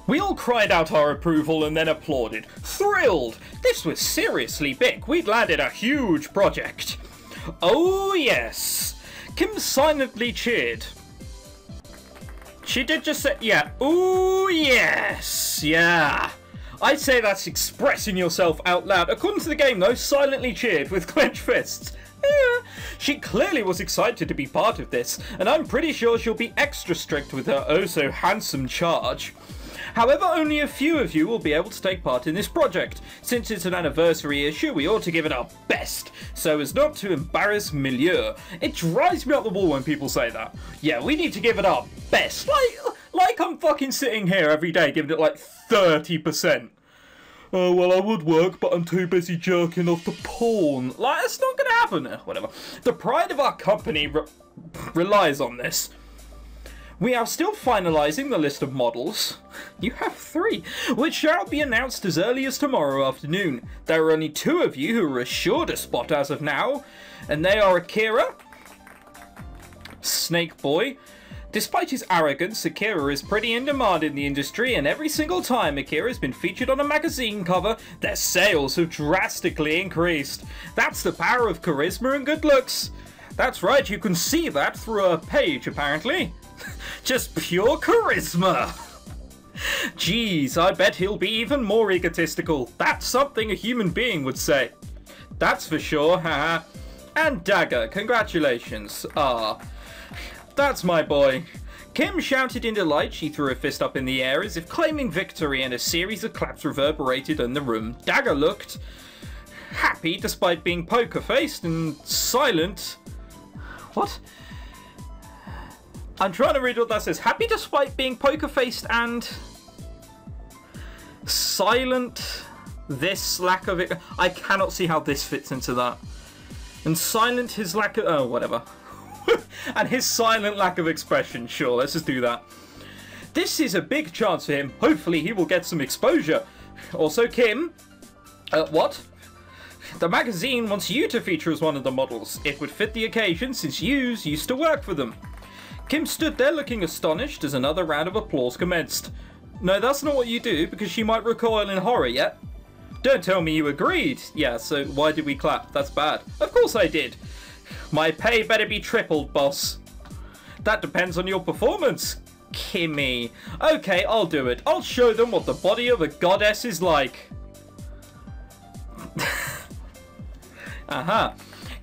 We all cried out our approval and then applauded. Thrilled! This was seriously big. We'd landed a huge project. Oh yes! Kim silently cheered. She did just say, yeah, ooh yes, yeah. I'd say that's expressing yourself out loud. According to the game though, silently cheered with clenched fists. Yeah. She clearly was excited to be part of this, and I'm pretty sure she'll be extra strict with her oh so handsome charge. However, only a few of you will be able to take part in this project. Since it's an anniversary issue, we ought to give it our best, so as not to embarrass Milieu. It drives me up the wall when people say that. Yeah, we need to give it our best. Like I'm fucking sitting here every day giving it like 30%. Oh, well, I would work, but I'm too busy jerking off to porn. Like, that's not gonna happen. Whatever. The pride of our company relies on this. We are still finalising the list of models. You have 3, which shall be announced as early as tomorrow afternoon. There are only 2 of you who are assured a spot as of now, and they are Akira, Snake Boy. Despite his arrogance, Akira is pretty in demand in the industry, and every single time Akira has been featured on a magazine cover, their sales have drastically increased. That's the power of charisma and good looks. That's right, you can see that through a page, apparently. Just pure charisma. Jeez, I bet he'll be even more egotistical. That's something a human being would say. That's for sure, haha. And Dagger, congratulations. Ah, that's my boy. Kim shouted in delight. She threw her fist up in the air as if claiming victory, and a series of claps reverberated in the room. Dagger looked happy despite being poker-faced and silent. What? I'm trying to read what that says. Happy despite being poker-faced and silent. This lack of it. I cannot see how this fits into that. And silent his lack of... Oh, whatever. And his silent lack of expression. Sure, let's just do that. This is a big chance for him. Hopefully he will get some exposure. Also, Kim. What? The magazine wants you to feature as one of the models. It would fit the occasion since you used to work for them. Kim stood there looking astonished as another round of applause commenced. No, that's not what you do, because she might recoil in horror yet. Don't tell me you agreed. Yeah, so why did we clap? That's bad. Of course I did. My pay better be tripled, boss. That depends on your performance, Kimmy. Okay, I'll do it. I'll show them what the body of a goddess is like. Aha.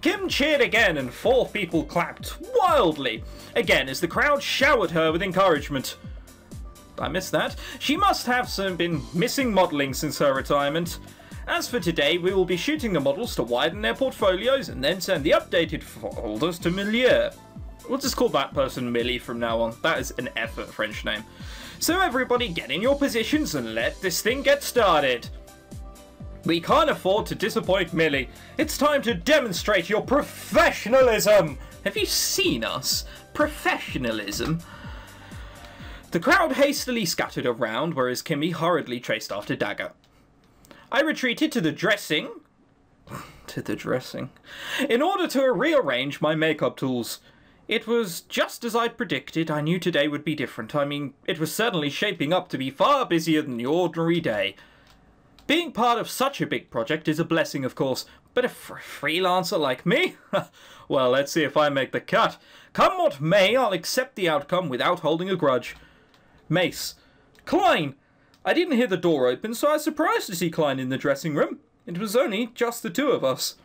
Kim cheered again and 4 people clapped wildly. Again, as the crowd showered her with encouragement. I missed that. She must have been missing modelling since her retirement. As for today, we will be shooting the models to widen their portfolios and then send the updated folders to Milieu. We'll just call that person Millie from now on. That is an effort French name. So everybody get in your positions and let this thing get started. We can't afford to disappoint Millie. It's time to demonstrate your professionalism. Have you seen us? Professionalism. The crowd hastily scattered around, whereas Kimmy hurriedly chased after Dagger. I retreated to the dressing. In order to rearrange my makeup tools. It was just as I'd predicted. I knew today would be different. I mean, it was certainly shaping up to be far busier than the ordinary day. Being part of such a big project is a blessing, of course, but for a freelancer like me? Well, let's see if I make the cut. Come what may, I'll accept the outcome without holding a grudge. Mace. Klein! I didn't hear the door open, so I was surprised to see Klein in the dressing room. It was only just the 2 of us.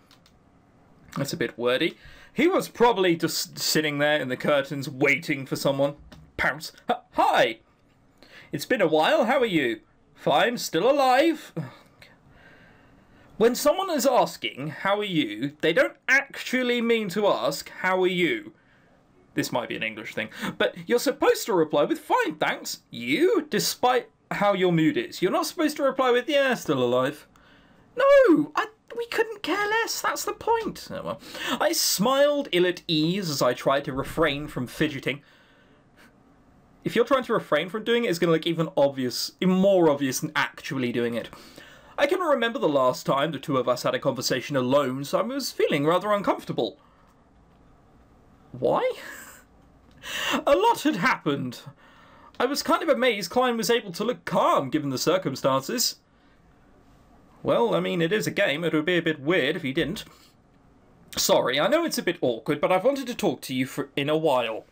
That's a bit wordy. He was probably just sitting there in the curtains waiting for someone. Pounce. Hi! It's been a while, how are you? Fine, still alive. When someone is asking, how are you, they don't actually mean to ask, how are you? This might be an English thing, but you're supposed to reply with, fine, thanks. You, despite how your mood is. You're not supposed to reply with, yeah, still alive. No, we couldn't care less, that's the point. Oh, well. I smiled ill at ease as I tried to refrain from fidgeting. If you're trying to refrain from doing it, it's going to look even more obvious than actually doing it. I can remember the last time the 2 of us had a conversation alone, so I was feeling rather uncomfortable. Why? A lot had happened. I was kind of amazed Klein was able to look calm given the circumstances. Well, I mean, it is a game. It would be a bit weird if he didn't. Sorry, I know it's a bit awkward, but I've wanted to talk to you in a while.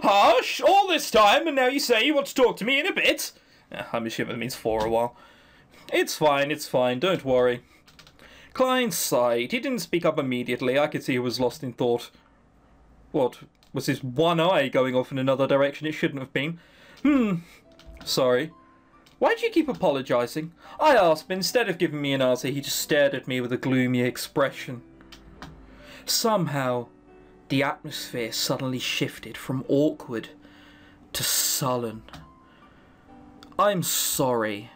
Hush! All this time, and now you say you want to talk to me in a bit? I'm assuming it means for a while. It's fine, don't worry. Klein sighed. He didn't speak up immediately. I could see he was lost in thought. What? Was his one eye going off in another direction it shouldn't have been? Sorry. Why do you keep apologising? I asked, but instead of giving me an answer, he just stared at me with a gloomy expression. Somehow, the atmosphere suddenly shifted from awkward to sullen. I'm sorry.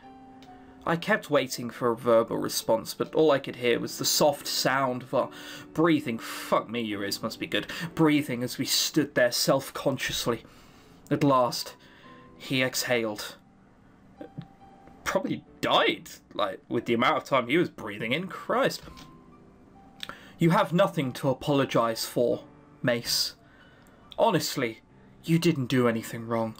I kept waiting for a verbal response, but all I could hear was the soft sound of our breathing. Fuck me, your ears must be good. Breathing as we stood there self-consciously. At last, he exhaled. Probably died, like, with the amount of time he was breathing in. Christ. You have nothing to apologise for, Mace. Honestly, you didn't do anything wrong.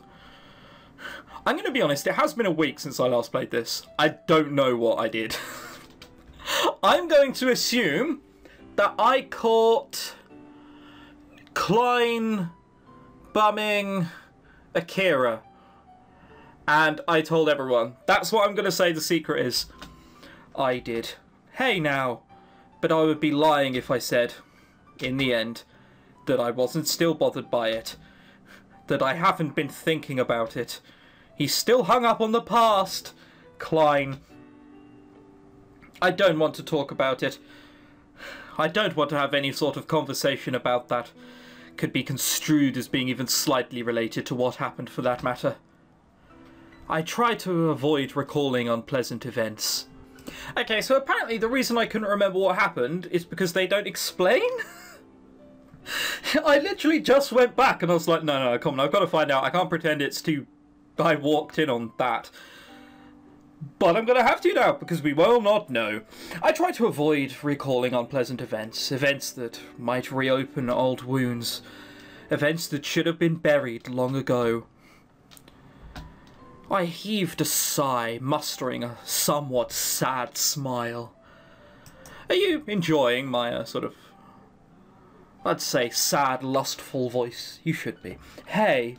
I'm going to be honest, it has been a week since I last played this. I don't know what I did. I'm going to assume that I caught Klein bumming Akira. And I told everyone. That's what I'm going to say the secret is. I did. Hey now. But I would be lying if I said, in the end, that I wasn't still bothered by it. That I haven't been thinking about it. He's still hung up on the past, Klein. I don't want to talk about it. I don't want to have any sort of conversation about that. Could be construed as being even slightly related to what happened for that matter. I try to avoid recalling unpleasant events. Okay, so apparently the reason I couldn't remember what happened is because they don't explain? I literally just went back and I was like, no, come on, I've got to find out. I can't pretend it's too... I walked in on that. But I'm going to have to now, because we will not know. I try to avoid recalling unpleasant events. Events that might reopen old wounds. Events that should have been buried long ago. I heaved a sigh, mustering a somewhat sad smile. Are you enjoying my sort of, I'd say, sad, lustful voice? You should be. Hey.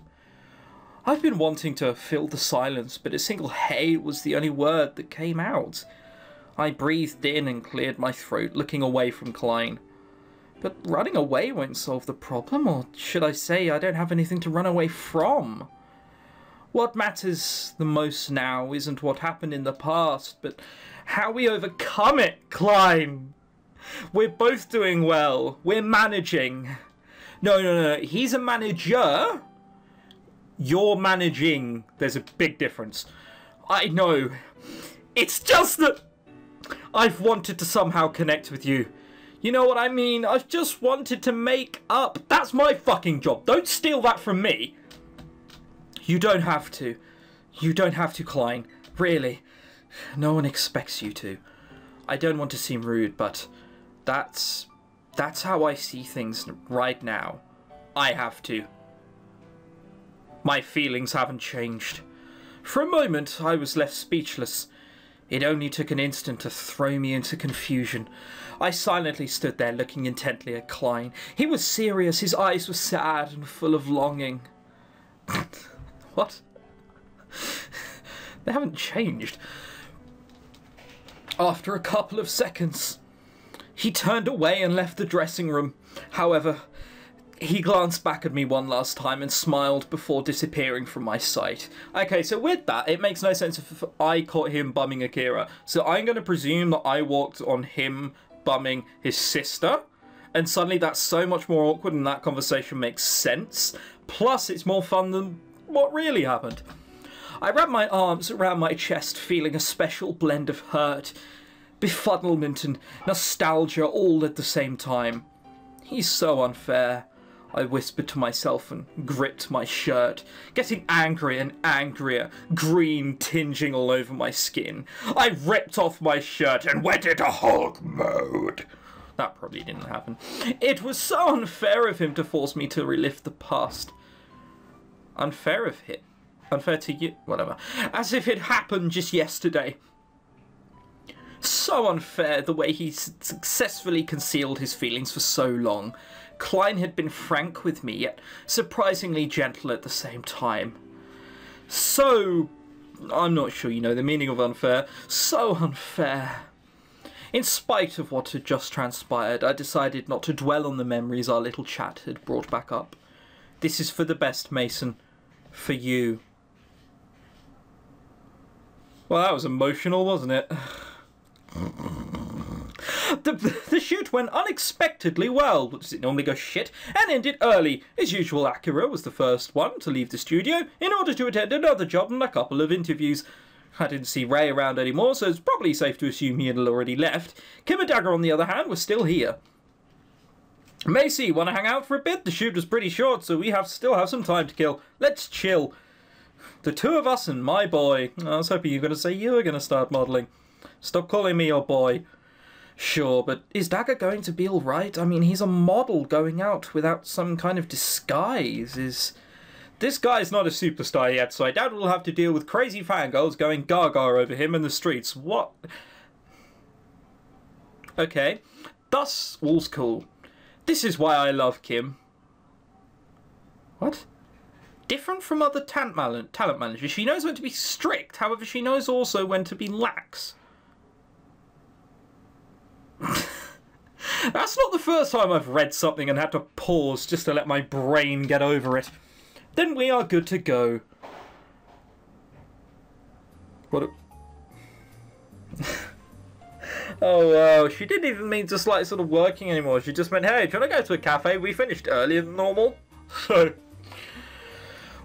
I've been wanting to fill the silence, but a single hey was the only word that came out. I breathed in and cleared my throat, looking away from Klein. But running away won't solve the problem, or should I say I don't have anything to run away from? What matters the most now isn't what happened in the past, but how we overcome it, Klein. We're both doing well. We're managing. No. He's a manager. You're managing. There's a big difference. I know. It's just that I've wanted to somehow connect with you. You know what I mean? I've just wanted to make up. That's my fucking job. Don't steal that from me. You don't have to. You don't have to, Klein. Really. No one expects you to. I don't want to seem rude, but that's how I see things right now. I have to. My feelings haven't changed. For a moment, I was left speechless. It only took an instant to throw me into confusion. I silently stood there looking intently at Klein. He was serious, his eyes were sad and full of longing. What? They haven't changed. After a couple of seconds, he turned away and left the dressing room. However, he glanced back at me one last time and smiled before disappearing from my sight. Okay, so with that, it makes no sense if I caught him bumming Akira. So I'm going to presume that I walked on him bumming his sister. And suddenly that's so much more awkward and that conversation makes sense. Plus, it's more fun than what really happened. I wrapped my arms around my chest, feeling a special blend of hurt, befuddlement and nostalgia all at the same time. He's so unfair. I whispered to myself and gripped my shirt, getting angrier and angrier, green tinging all over my skin. I ripped off my shirt and went into Hulk mode. That probably didn't happen. It was so unfair of him to force me to relive the past. Unfair of him. Unfair to you. Whatever. As if it happened just yesterday. So unfair the way he successfully concealed his feelings for so long. Klein had been frank with me, yet surprisingly gentle at the same time. So... I'm not sure you know the meaning of unfair. So unfair. In spite of what had just transpired, I decided not to dwell on the memories our little chat had brought back up. This is for the best, Mason. For you. Well, that was emotional, wasn't it? The shoot went unexpectedly well. Does it normally go shit? And ended early. As usual, Akira was the first one to leave the studio in order to attend another job and a couple of interviews. I didn't see Ray around anymore, so it's probably safe to assume he had already left. Kim and Dagger, on the other hand, was still here. Macy, want to hang out for a bit? The shoot was pretty short, so we still have some time to kill. Let's chill. The two of us and my boy. I was hoping you were going to say you were going to start modelling. Stop calling me your boy. Sure, but is Dagger going to be alright? I mean, he's a model going out without some kind of disguise. This guy's not a superstar yet, so I doubt we'll have to deal with crazy fangirls going gaga over him in the streets. What? Okay. Thus, all's cool. This is why I love Kim. What? Different from other talent managers, she knows when to be strict, however she knows also when to be lax. That's not the first time I've read something and had to pause just to let my brain get over it. Then we are good to go. What Oh, wow. She didn't even mean just like sort of working anymore. She just meant, hey, do you want to go to a cafe? We finished earlier than normal. So...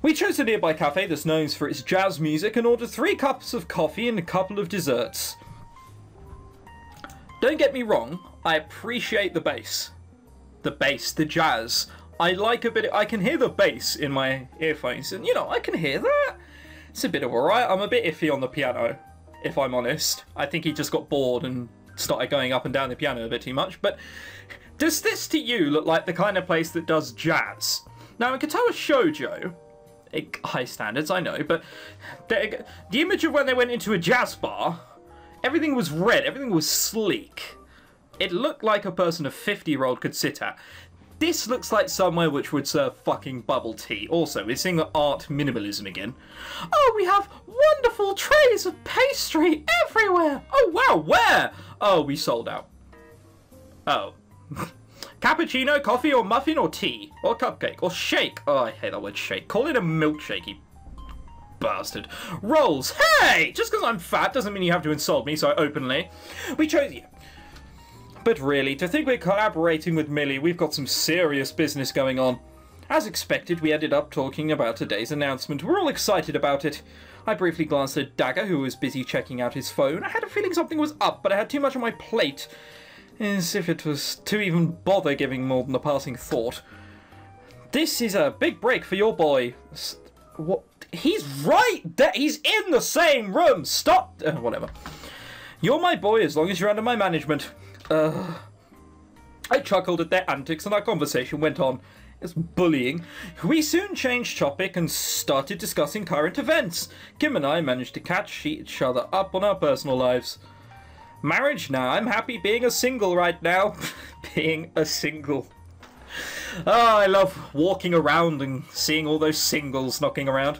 we chose a nearby cafe that's known for its jazz music and ordered 3 cups of coffee and a couple of desserts. Don't get me wrong, I appreciate the bass. The jazz. I like a bit... I can hear the bass in my earphones, and, you know, I can hear that. It's a bit of alright. I'm a bit iffy on the piano, if I'm honest. I think he just got bored and started going up and down the piano a bit too much. But does this to you look like the kind of place that does jazz? Now, in Katawa Shoujo, high standards, I know, but the image of when they went into a jazz bar, everything was red, everything was sleek. It looked like a person a 50-year-old could sit at. This looks like somewhere which would serve fucking bubble tea. Also, we're seeing art minimalism again. Oh, we have wonderful trays of pastry everywhere. Oh, wow, where? Oh, we sold out. Oh. Cappuccino, coffee, or muffin, or tea, or cupcake, or shake. Oh, I hate that word shake. Call it a milkshake, you bastard. Rolls. Hey! Just because I'm fat doesn't mean you have to insult me so openly. We chose you. But really, to think we're collaborating with Millie, we've got some serious business going on. As expected, we ended up talking about today's announcement. We're all excited about it. I briefly glanced at Dagger, who was busy checking out his phone. I had a feeling something was up, but I had too much on my plate. As if it was to even bother giving more than a passing thought. This is a big break for your boy. What? He's right there. He's in the same room. Stop. Whatever. You're my boy as long as you're under my management. I chuckled at their antics and our conversation went on. It's bullying. We soon changed topic and started discussing current events. Kim and I managed to catch each other up on our personal lives. Marriage now. I'm happy being a single right now. Being a single. Oh, I love walking around and seeing all those singles knocking around.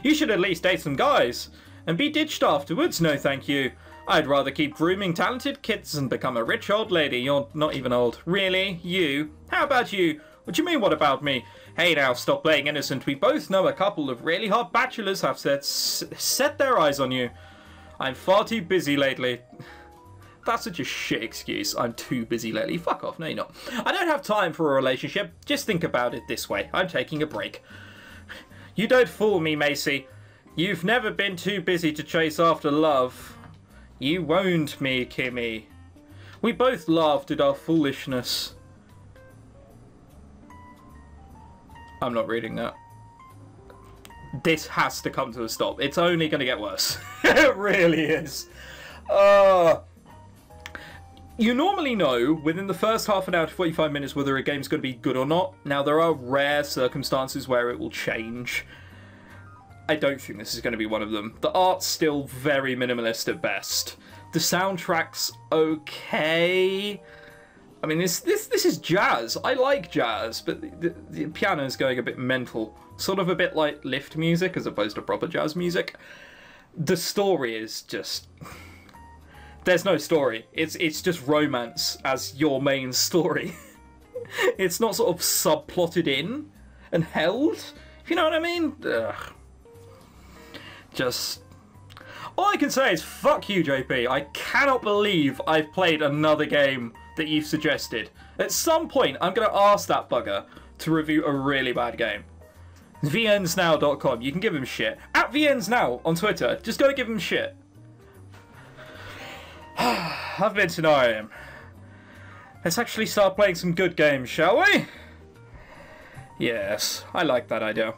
You should at least date some guys. And be ditched afterwards. No, thank you. I'd rather keep grooming talented kids and become a rich old lady. You're not even old. Really? You? How about you? What do you mean, what about me? Hey now, stop playing innocent. We both know a couple of really hot bachelors have set their eyes on you. I'm far too busy lately. That's such a shit excuse. I'm too busy lately. Fuck off. No, you're not. I don't have time for a relationship. Just think about it this way. I'm taking a break. You don't fool me, Macy. You've never been too busy to chase after love. You owned me, Kimmy. We both laughed at our foolishness. I'm not reading that. This has to come to a stop. It's only going to get worse. It really is. You normally know within the first half an hour to 45 minutes whether a game's going to be good or not. Now, there are rare circumstances where it will change. I don't think this is going to be one of them. The art's still very minimalist at best. The soundtrack's okay. I mean, this is jazz. I like jazz, but the piano's going a bit mental. Sort of a bit like lift music as opposed to proper jazz music. The story is just... There's no story. It's just romance as your main story. It's not sort of subplotted in and held, if you know what I mean. Ugh. Just... All I can say is, fuck you, JP. I cannot believe I've played another game that you've suggested. At some point, I'm going to ask that bugger to review a really bad game. VNsnow.com. You can give him shit. At VNsnow on Twitter. Just go give him shit. I've been Tenarium. Let's actually start playing some good games, shall we? Yes, I like that idea.